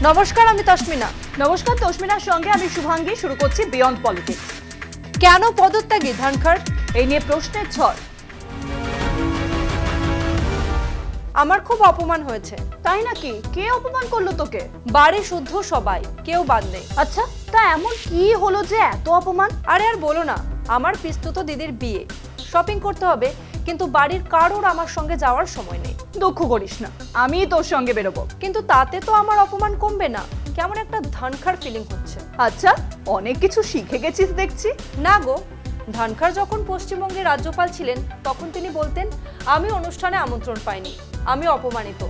নমস্কার, আমি তসমিনা। নমস্কার, তসমিনার সঙ্গে আমি শুভাঙ্গী। শুরু করছি বিয়ন্ড পলিটিক্স। কেন পদত্যাগী ধনখড়, এই নিয়ে প্রশ্নের ঝড়। আমার খুব অপমান হয়েছে। তাই নাকি? কে অপমান করলো তোকে? বাড়ি শুদ্ধ সবাই, কেউ বাদ নেই। আচ্ছা, তা এমন কি হলো যে এত অপমান? আরে আর বলো না, আমার পিস্তুত দিদির বিয়ে, শপিং করতে হবে, কিন্তু বাড়ির কারোর আমার সঙ্গে যাওয়ার সময় নেই। দুঃখ করিস না, আমি তোর সঙ্গে বেরোবো। কিন্তু তাতে তো আমার অপমান কমবে না, কেমন একটা ধনখড় ফিলিং হচ্ছে। আচ্ছা, অনেক কিছু শিখে গেছিস দেখছি। না গো, ধনখড় যখন পশ্চিমবঙ্গের রাজ্যপাল ছিলেন তখন তিনি বলতেন, আমি অনুষ্ঠানে আমন্ত্রণ পাইনি, আমি অপমানিত।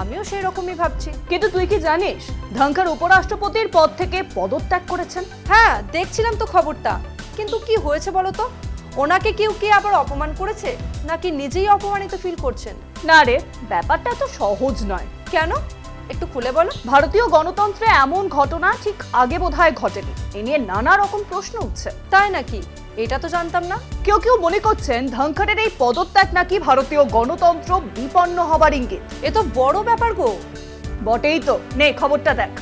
আমিও সেই রকমই ভাবছি। কিন্তু তুই কি জানিস ধনখড় উপরাষ্ট্রপতির পদ থেকে পদত্যাগ করেছেন? হ্যাঁ, দেখছিলাম তো খবরটা। কিন্তু কি হয়েছে বলো তো? ওনাকে কেউ কি আবার অপমান করেছে, নাকি নিজেই অপমানিত ফিল করছেন? না রে, ব্যাপারটা তো সহজ নয়। কেন, একটু খুলে বলো। ভারতীয় গণতন্ত্রে এমন ঘটনা ঠিক আগে বোধহয় ঘটেনি। এ নিয়ে নানা রকম প্রশ্ন উঠছে। তাই নাকি? এটা তো জানতাম না। কেউ কেউ মনে করছেন ধনখড়ের এই পদত্যাগ নাকি ভারতীয় গণতন্ত্র বিপন্ন হবার ইঙ্গিত। এ তো বড় ব্যাপার গো। বটেই তো, নে খবরটা দেখ।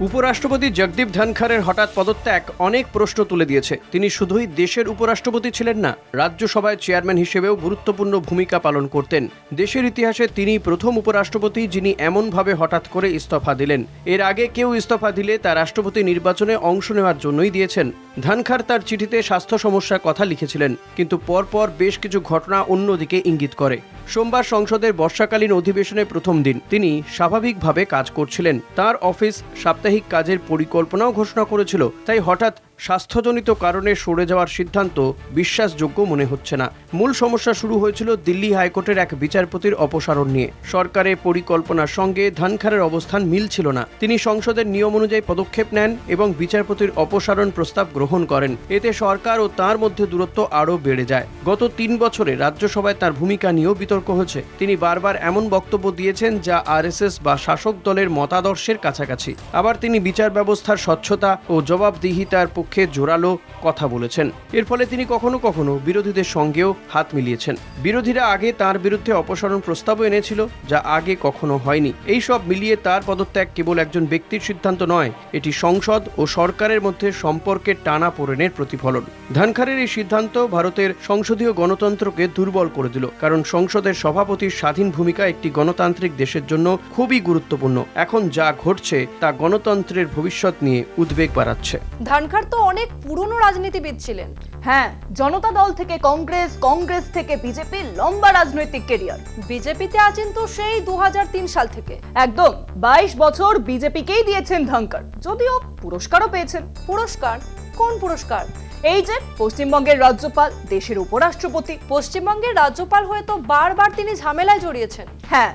উপরাষ্ট্রপতি জগদীপ ধনখড়ের হঠাৎ পদত্যাগ অনেক প্রশ্ন তুলে দিয়েছে। তিনি শুধুই দেশের উপরাষ্ট্রপতি ছিলেন না, রাজ্যসভায় চেয়ারম্যান হিসেবেও গুরুত্বপূর্ণ ভূমিকা পালন করতেন। দেশের ইতিহাসে তিনি প্রথম উপরাষ্ট্রপতি যিনি এমনভাবে হঠাৎ করে ইস্তফা দিলেন। এর আগে কেউ ইস্তফা দিলে তা রাষ্ট্রপতি নির্বাচনে অংশ নেওয়ার জন্যই দিয়েছেন। ধনখড় তার চিঠিতে স্বাস্থ্য সমস্যার কথা লিখেছিলেন, কিন্তু পরপর বেশ কিছু ঘটনা অন্যদিকে ইঙ্গিত করে। সোমবার সংসদের বর্ষাকালীন অধিবেশনের প্রথম দিন তিনি স্বাভাবিকভাবে কাজ করছিলেন। তার অফিস সাপ্তাহিক কাজের পরিকল্পনাও ঘোষণা করেছিল, তাই হঠাৎ স্বাস্থ্যজনিত কারণে সরে যাওয়ার সিদ্ধান্ত বিশ্বাসযোগ্য মনে হচ্ছে না। মূল সমস্যা শুরু হয়েছিল দিল্লি হাইকোর্টের এক বিচারপতির অপসারণ নিয়ে। সরকারের পরিকল্পনার সঙ্গে ধনখড়ের অবস্থান মিলছিল না। তিনি সংসদের নিয়ম অনুযায়ী পদক্ষেপ নেন এবং বিচারপতির অপসারণ প্রস্তাব গ্রহণ করেন। এতে সরকার ও তার মধ্যে দূরত্ব আরও বেড়ে যায়। গত 3 বছরে রাজ্যসভায় তার ভূমিকা নিয়েও বিতর্ক হয়েছে। তিনি বারবার এমন বক্তব্য দিয়েছেন যা আরএসএস বা শাসক দলের মতাদর্শের কাছাকাছি। আবার তিনি বিচার ব্যবস্থার স্বচ্ছতা ও জবাবদিহিতার পক্ষে জোরালো কথা বলেছেন। এর ফলে তিনি কখনো কখনো বিরোধীদের সঙ্গেও হাত মিলিয়েছেন। বিরোধীরা আগে তার বিরুদ্ধে অপসারণ প্রস্তাবও এনেছিল, যা আগে কখনো হয়নি। এই সব মিলিয়ে তার পদত্যাগ কেবল একজন ব্যক্তির সিদ্ধান্ত নয়, এটি সংসদ ও সরকারের মধ্যে সম্পর্কের টানাপোড়েনের প্রতিফলন। ধনখড়ের এই সিদ্ধান্ত ভারতের সংসদীয় গণতন্ত্রকে দুর্বল করে দিল, কারণ সংসদের সভাপতির স্বাধীন ভূমিকা একটি গণতান্ত্রিক দেশের জন্য খুবই গুরুত্বপূর্ণ। এখন যা ঘটছে তা গণতন্ত্রের ভবিষ্যৎ নিয়ে উদ্বেগ বাড়াচ্ছে। ধনখড় তো অনেক পুরনো রাজনীতিবিদ ছিলেন। হ্যাঁ, জনতা দল থেকে কংগ্রেস, কংগ্রেস থেকে বিজেপি, লম্বা রাজনৈতিক ক্যারিয়ার। বিজেপিতে আছেন তো সেই 2003 সাল থেকে। একদম 22 বছর বিজেপিকেই দিয়েছেন ধনখড়, যদিও পুরস্কারও পেয়েছেন। পুরস্কার? কোন পুরস্কার? এই যে পশ্চিমবঙ্গের রাজ্যপাল, দেশের উপরাষ্ট্রপতি। পশ্চিমবঙ্গের রাজ্যপাল হয়ে তো বারবার তিনি ঝামেলায় জড়িয়েছেন। হ্যাঁ,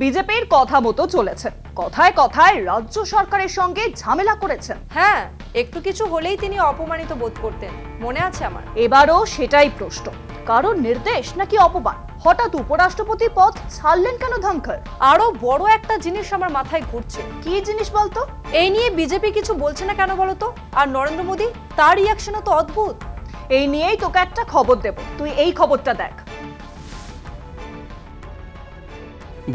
বিজেপির কথা মতো চলেছেন। কথায় কথায় রাজ্য সরকারের সঙ্গে ঝামেলা করেছেন। হ্যাঁ, একটু কিছু হলেই তিনি অপমানিত বোধ করতেন, মনে আছে আমার। এবারও সেটাই প্রশ্ন, কারণ নির্দেশ নাকি অপমান? হঠাৎ উপরাষ্ট্রপতি পদ ছাড়লেন কেন ধনখড়? আরো বড় একটা জিনিস আমার মাথায় ঘুরছে। কি জিনিস বলতো? এই নিয়ে বিজেপি কিছু বলছে না কেন বলতো? আর নরেন্দ্র মোদী, তার রিয়াকশনও তো অদ্ভুত। এই নিয়েই তোকে একটা খবর দেব, তুই এই খবরটা দেখ।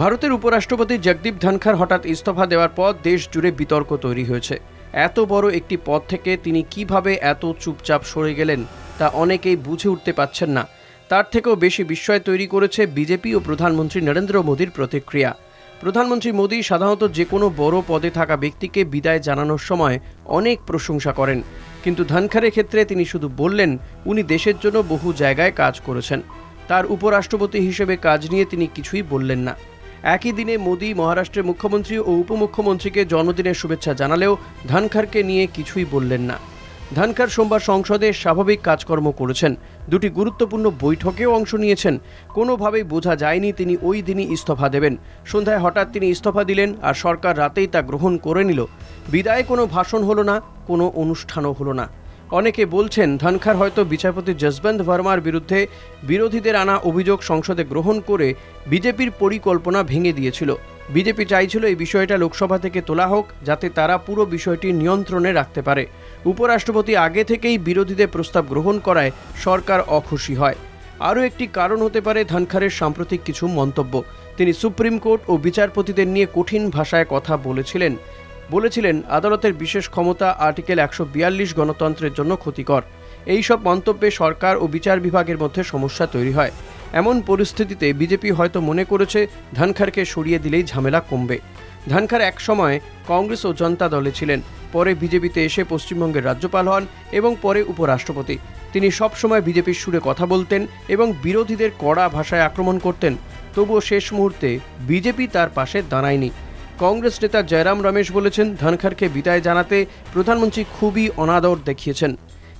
ভারতের উপরাষ্ট্রপতি জগদীপ ধনখড় হঠাৎ ইস্তফা দেওয়ার পর দেশ জুড়ে বিতর্ক তৈরি হয়েছে। এত বড় একটি পদ থেকে তিনি কিভাবে এত চুপচাপ সরে গেলেন তা অনেকেই বুঝে উঠতে পারছেন না। তার থেকেও বেশি বিস্ময় তৈরি করেছে বিজেপি ও প্রধানমন্ত্রী নরেন্দ্র মোদীর প্রতিক্রিয়া। প্রধানমন্ত্রী মোদী সাধারণত যে কোনো বড় পদে থাকা ব্যক্তিকে বিদায় জানানোর সময় অনেক প্রশংসা করেন, কিন্তু ধনখড়ের ক্ষেত্রে তিনি শুধু বললেন উনি দেশের জন্য বহু জায়গায় কাজ করেছেন। তার উপরাষ্ট্রপতি হিসেবে কাজ নিয়ে তিনি কিছুই বললেন না। একই দিনে মোদী মহারাষ্ট্রের মুখ্যমন্ত্রী ও উপমুখ্যমন্ত্রীকে জন্মদিনের শুভেচ্ছা জানালেও ধনখড়কে নিয়ে কিছুই বললেন না। ধনখড় সোমবার সংসদে স্বাভাবিক কাজকর্ম করেছেন, দুটি গুরুত্বপূর্ণ বৈঠকেও অংশ নিয়েছেন। কোনোভাবেই বোঝা যায়নি তিনি ওই দিনই ইস্তফা দেবেন। সন্ধ্যায় হঠাৎ তিনি ইস্তফা দিলেন আর সরকার রাতেই তা গ্রহণ করে নিল। বিদায়ে কোনো ভাষণ হলো না, কোনো অনুষ্ঠানও হলো না। অনেকে বলছেন ধনখড় হয়তো বিচারপতি যশবন্ত ভার্মার বিরুদ্ধে বিরোধীদের আনা অভিযোগ সংসদে গ্রহণ করে বিজেপির পরিকল্পনা ভেঙে দিয়েছিল। বিজেপি চাইছিল এই বিষয়টা লোকসভা থেকে তোলা হোক, যাতে তারা পুরো বিষয়টি নিয়ন্ত্রণে রাখতে পারে। উপরাষ্ট্রপতি আগে থেকেই বিরোধীদের প্রস্তাব গ্রহণ করায় সরকার অখুশি হয়। আরও একটি কারণ হতে পারে ধনখড়ের সাম্প্রতিক কিছু মন্তব্য। তিনি সুপ্রিম কোর্ট ও বিচারপতিদের নিয়ে কঠিন ভাষায় কথা বলেছিলেন। বলেছিলেন আদালতের বিশেষ ক্ষমতা আর্টিকেল 142 গণতন্ত্রের জন্য ক্ষতিকর। এই সব মন্তব্যে সরকার ও বিচার বিভাগের মধ্যে সমস্যা তৈরি হয়। এমন পরিস্থিতিতে বিজেপি হয়তো মনে করেছে ধনখড়কে সরিয়ে দিলেই ঝামেলা কমবে। ধনখড় এক সময় কংগ্রেস ও জনতা দলে ছিলেন, পরে বিজেপিতে এসে পশ্চিমবঙ্গের রাজ্যপাল হন এবং পরে উপরাষ্ট্রপতি। তিনি সবসময় বিজেপির সুরে কথা বলতেন এবং বিরোধীদের কড়া ভাষায় আক্রমণ করতেন। তবুও শেষ মুহূর্তে বিজেপি তার পাশে দাঁড়ায়নি। কংগ্রেস নেতা জয়রাম রমেশ বলেছেন, ধনখড়কে বিদায় জানাতে প্রধানমন্ত্রী খুবই অনাদর দেখিয়েছেন।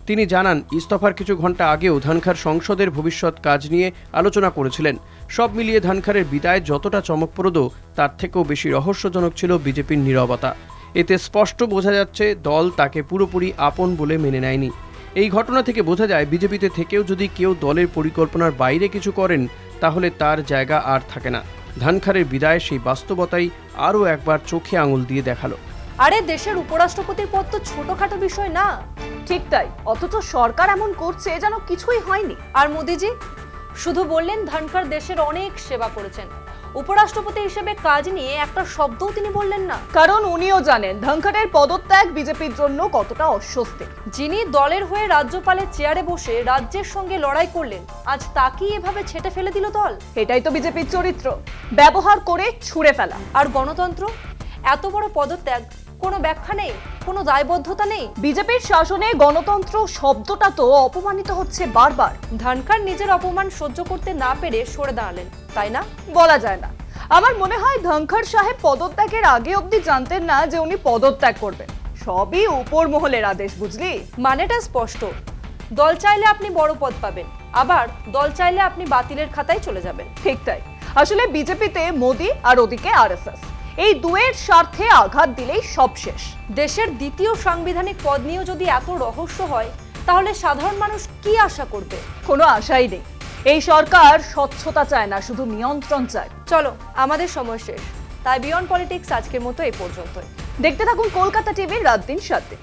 তিনি জানান, ইস্তফার কিছু ঘন্টা আগেও ধনখড় সংসদের ভবিষ্যৎ কাজ নিয়ে আলোচনা করেছিলেন। সব মিলিয়ে ধনখড়ের বিদায় যতটা চমকপ্রদ, তার থেকেও বেশি রহস্যজনক ছিল বিজেপির নীরবতা। এতে স্পষ্ট বোঝা যাচ্ছে দল তাকে পুরোপুরি আপন বলে মেনে নেয়নি। এই ঘটনা থেকে বোঝা যায়, বিজেপিতে থেকেও যদি কেউ দলের পরিকল্পনার বাইরে কিছু করেন, তাহলে তার জায়গা আর থাকে না। ধনখড়ের বিদায় সেই বাস্তবতাই আরও একবার চোখে আঙুল দিয়ে দেখালো। আরে দেশের উপরাষ্ট্রপতির পদ তো ছোটখাটো বিষয় না। ঠিক তাই, অথচ সরকার এমন করছে যেন কিছুই হয়নি। আর মোদিজি শুধু বললেন ধনখড় দেশের অনেক সেবা করেছেন, উপরাষ্ট্রপতি হিসেবে কাজ নিয়ে একটা শব্দও তিনি বললেন না। কারণ উনিও জানেন ধনখড়ের পদত্যাগ বিজেপির জন্য কতটা অস্বস্তি। যিনি দলের হয়ে রাজ্যপালের চেয়ারে বসে রাজ্যের সঙ্গে লড়াই করলেন, আজ তাকেই এভাবে ছেঁটে ফেলে দিল দল। এটাই তো বিজেপির চরিত্র, ব্যবহার করে ছুঁড়ে ফেলা। আর গণতন্ত্র, এত বড় পদত্যাগ, কোনো ব্যাখ্যা নেই, কোনো দায়বদ্ধতা নেই। বিজেপির শাসনে গণতন্ত্র শব্দটা তো অপমানিত হচ্ছে বারবার। ধনখড় নিজের অপমান সহ্য করতে না পেরে সরে দাঁড়ালেন, তাই না? বলা যায় না। আমার মনে হয় ধনখড় সাহেব পদত্যাগের আগে অবধি জানতেন না যে উনি পদত্যাগ করবেন। সবই উপর মহলের আদেশ, বুঝলি? মানেটা স্পষ্ট, দল চাইলে আপনি বড় পদ পাবেন, আবার দল চাইলে আপনি বাতিলের খাতায় চলে যাবেন। ঠিক তাই। আসলে বিজেপিতে মোদি আর ওদিকে আরএসএস, এই দুয়ের স্বার্থে আঘাত দিলেই সব শেষ। দেশের দ্বিতীয় সাংবিধানিক পদ নিয়েও যদি এত রহস্য হয়, তাহলে সাধারণ মানুষ কি আশা করবে? কোনো আশাই নেই। এই সরকার স্বচ্ছতা চায় না, শুধু নিয়ন্ত্রণ চায়। চলো, আমাদের সময় শেষ, তাই বিয়ন্ড পলিটিক্স আজকের মতো এই পর্যন্তই। দেখতে থাকুন কলকাতা টিভির রাত দিন 7 দিন।